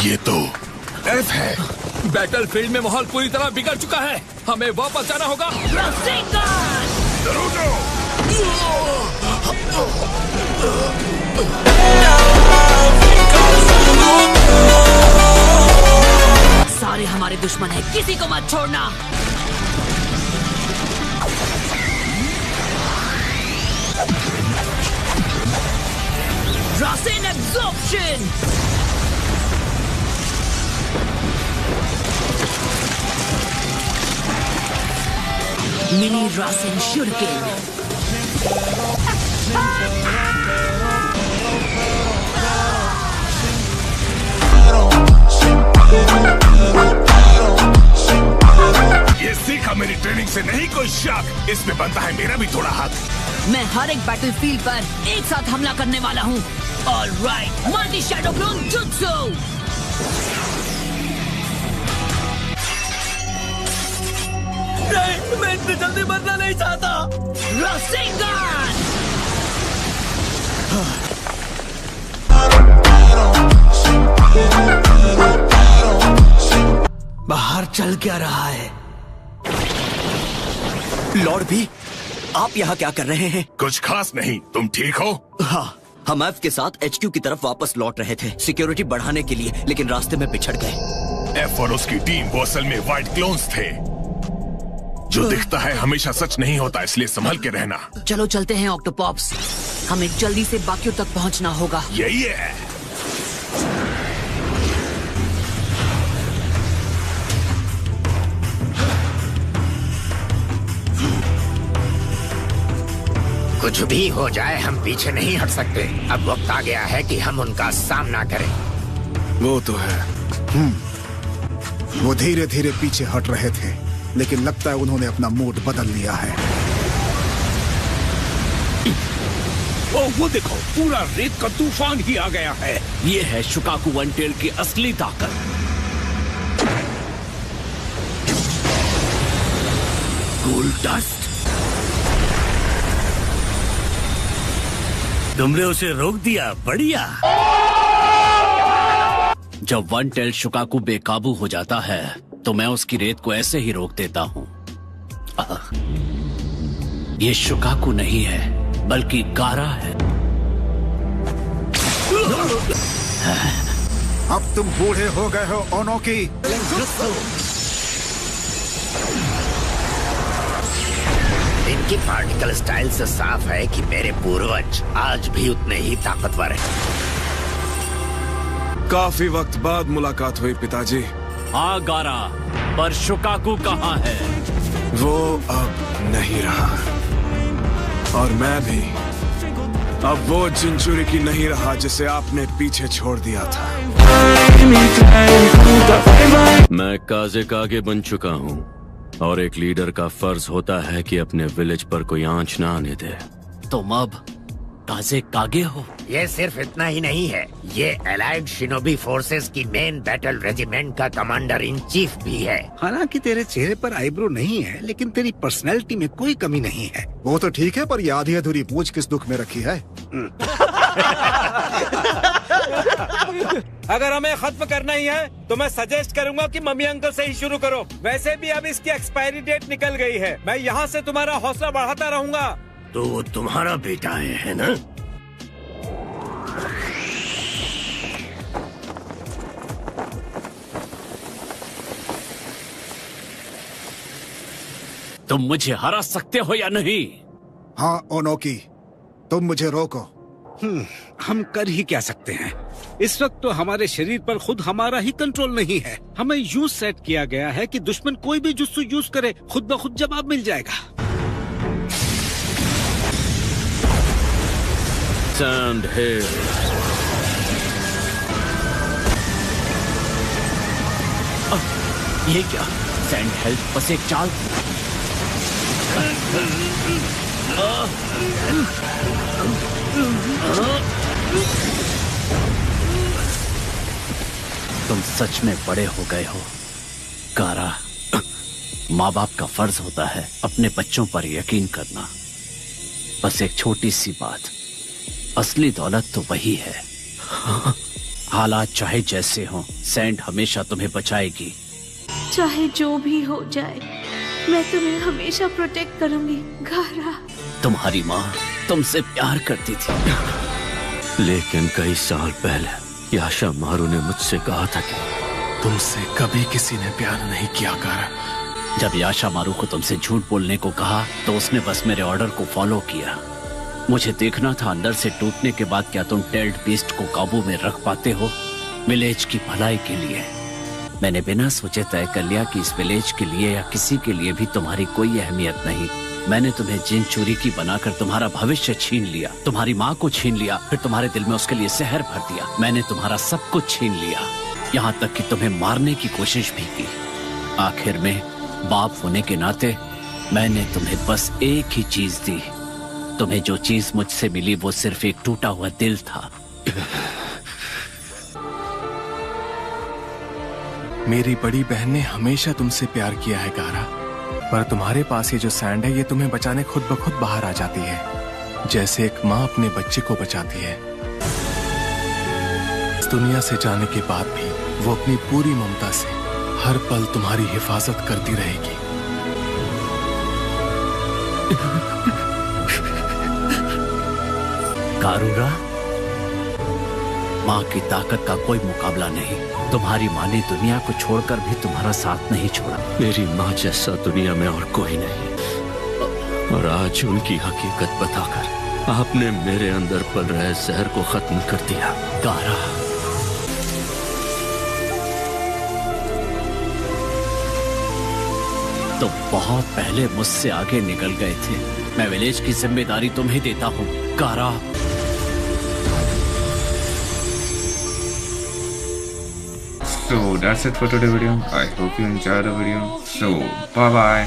ये तो एफ है। बैटलफील्ड में माहौल पूरी तरह बिगड़ चुका है, हमें वापस जाना होगा। सारे हमारे दुश्मन हैं, किसी को मत छोड़ना। Rasen absorption. Mini Rasen shuriken. ये सीखा मेरी ट्रेनिंग से नहीं कोई शक, इसमें बनता है मेरा भी थोड़ा हाथ। मैं हर एक बैटलफील्ड पर एक साथ हमला करने वाला हूँ। All right, multi shadow clone jutsu. नहीं, मैं इतनी जल्दी मरना नहीं चाहता। Rasengan! बाहर चल क्या रहा है? लॉर्ड भी, आप यहाँ क्या कर रहे हैं? कुछ खास नहीं, तुम ठीक हो? हाँ, हम एफ के साथ एचक्यू की तरफ वापस लौट रहे थे सिक्योरिटी बढ़ाने के लिए, लेकिन रास्ते में बिछड़ गए। एफ और उसकी टीम वो असल में व्हाइट क्लोन्स थे। जो दिखता है हमेशा सच नहीं होता, इसलिए संभल के रहना। चलो चलते हैं ऑक्टोपॉप्स, हमें जल्दी से बाकियों तक पहुंचना होगा। यही है। कुछ भी हो जाए हम पीछे नहीं हट सकते। अब वक्त आ गया है कि हम उनका सामना करें। वो तो है। वो धीरे धीरे पीछे हट रहे थे, लेकिन लगता है उन्होंने अपना मूड बदल लिया है। ओ वो देखो, पूरा रेत का तूफान ही आ गया है। ये है शुकाकू वन टेल की असली ताकत। कूल डस्ट, तुमने उसे रोक दिया, बढ़िया। जब वन टेल शुकाकू बेकाबू हो जाता है तो मैं उसकी रेत को ऐसे ही रोक देता हूँ। ये शुकाकू नहीं है, बल्कि गारा है। अब तुम बूढ़े हो गए हो ओनोकी। इनकी पार्टिकल स्टाइल से साफ है कि मेरे पूर्वज आज भी उतने ही ताकतवर हैं। काफी वक्त बाद मुलाकात हुई पिताजी। हाँ गारा, पर शुकाकू कहाँ है? वो अब नहीं रहा, और मैं भी अब वो जिंचुरी की नहीं रहा जिसे आपने पीछे छोड़ दिया था। मैं काजे कागे बन चुका हूँ, और एक लीडर का फर्ज होता है कि अपने विलेज पर कोई आंच ना आने दे। तुम अब काजे कागे हो? ये सिर्फ इतना ही नहीं है, ये एलाइड शिनोबी फोर्सेस की मेन बैटल रेजिमेंट का कमांडर इन चीफ भी है। हालांकि तेरे चेहरे पर आईब्रो नहीं है, लेकिन तेरी पर्सनैलिटी में कोई कमी नहीं है। वो तो ठीक है, पर ये आधी अधूरी पूछ किस दुख में रखी है? अगर हमें खत्म करना ही है तो मैं सजेस्ट करूंगा कि मम्मी अंकल से ही शुरू करो। वैसे भी अब इसकी एक्सपायरी डेट निकल गई है। मैं यहाँ से तुम्हारा हौसला बढ़ाता रहूंगा। तो वो तुम्हारा बेटा है ना? तुम मुझे हरा सकते हो या नहीं? हाँ ओनोकी, तुम मुझे रोको। हम कर ही क्या सकते हैं? इस वक्त तो हमारे शरीर पर खुद हमारा ही कंट्रोल नहीं है। हमें यूं सेट किया गया है कि दुश्मन कोई भी जुत्सु यूज करे, खुद ब खुद जवाब मिल जाएगा। सैंड हिल। ये क्या? सैंड हिल बस एक चाल। तुम सच में बड़े हो गए हो गारा। माँ बाप का फर्ज होता है अपने बच्चों पर यकीन करना। बस एक छोटी सी बात, असली दौलत तो वही है हालात चाहे जैसे हों, सैंड हमेशा तुम्हें बचाएगी। चाहे जो भी हो जाए, मैं तुम्हें हमेशा प्रोटेक्ट करूंगी गारा। तुम्हारी माँ तुमसे प्यार करती थी, लेकिन कई साल पहले याशा मारू ने मुझसे कहा था कि तुमसे कभी किसी ने प्यार नहीं किया गारा। जब याशा मारू को तुमसे झूठ बोलने को कहा तो उसने बस मेरे ऑर्डर को फॉलो किया। मुझे देखना था अंदर से टूटने के बाद क्या तुम टेल्ड बीस्ट को काबू में रख पाते हो, विलेज की भलाई के लिए। मैंने बिना सोचे तय कर लिया कि इस विलेज के लिए या किसी के लिए भी तुम्हारी कोई अहमियत नहीं। मैंने तुम्हें जिन चूरी की बनाकर तुम्हारा भविष्य छीन लिया, तुम्हारी माँ को छीन लिया, फिर तुम्हारे दिल में उसके लिए जहर भर दिया। मैंने तुम्हारा सब कुछ छीन लिया, यहाँ तक कि तुम्हें मारने की कोशिश भी की। आखिर में बाप होने के नाते मैंने तुम्हें बस एक ही चीज दी। तुम्हें जो चीज मुझसे मिली वो सिर्फ एक टूटा हुआ दिल था। मेरी बड़ी बहन ने हमेशा तुमसे प्यार किया है गारा, पर तुम्हारे पास ये जो सैंड है ये तुम्हें बचाने खुद ब खुद बाहर आ जाती है, जैसे एक माँ अपने बच्चे को बचाती है। इस दुनिया से जाने के बाद भी वो अपनी पूरी ममता से हर पल तुम्हारी हिफाजत करती रहेगी। कारूरा, माँ की ताकत का कोई मुकाबला नहीं। तुम्हारी माँ ने दुनिया को छोड़कर भी तुम्हारा साथ नहीं छोड़ा। मेरी माँ जैसा दुनिया में और कोई नहीं। और आज उनकी हकीकत बताकर आपने मेरे अंदर पल रहे जहर को खत्म कर दिया। गारा, तो बहुत पहले मुझसे आगे निकल गए थे। मैं विलेज की जिम्मेदारी तुम्हें देता हूँ गारा। So that's it for today's video. I hope you enjoyed the video. So bye bye.